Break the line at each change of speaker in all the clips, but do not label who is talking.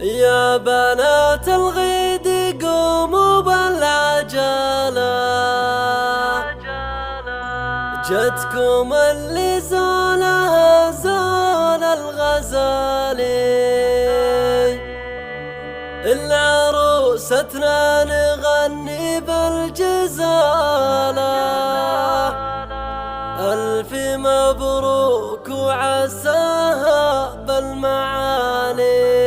يا بنات الغيد قوموا بالعجلة، جتكم اللي زولها زول الغزالي. العروستنا نغني بالجزالة، ألف مبروك وعساها بالمعالي.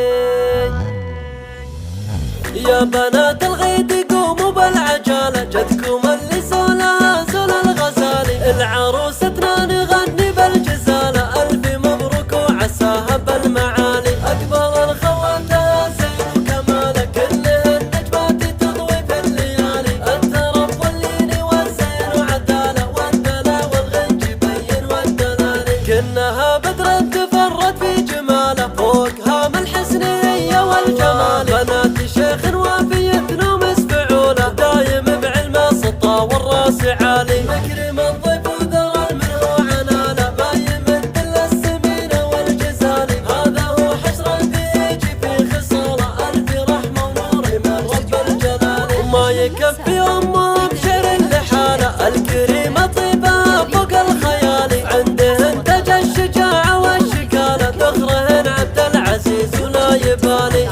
يا بنات الغيد قوموا بالعجالة، جدكم اللي زولها زول الغزالي. العروستنا نغني بالجزالة، ألف مبروك وعساها بالمعالي. أكبر الخواتها زين وكمالة، كلهن نجمات تضوي في الليالي. الترف واللين والزين وعدالة، والدلع والغنج يبين والدلالي. كنها بدر تفرد في جماله، فوقها من الحسن هي والجمال. بنات شيخ وافي تنوم مسفعوله، دايم بعلم سطا والراس عالي. مكرم الضيف وذرى منه عنانه، ما يمد الا السمينه والجزالي. هذا هو حشر البيجي في خصاله، الف رحمه ونور من رب الجلال. وما يكفي امه بشر لحاله، الكريمه طيبه فوق الخيال. عندهن تج الشجاعه والشكاله، ذخرهن عبد العزيز ولا يبالي.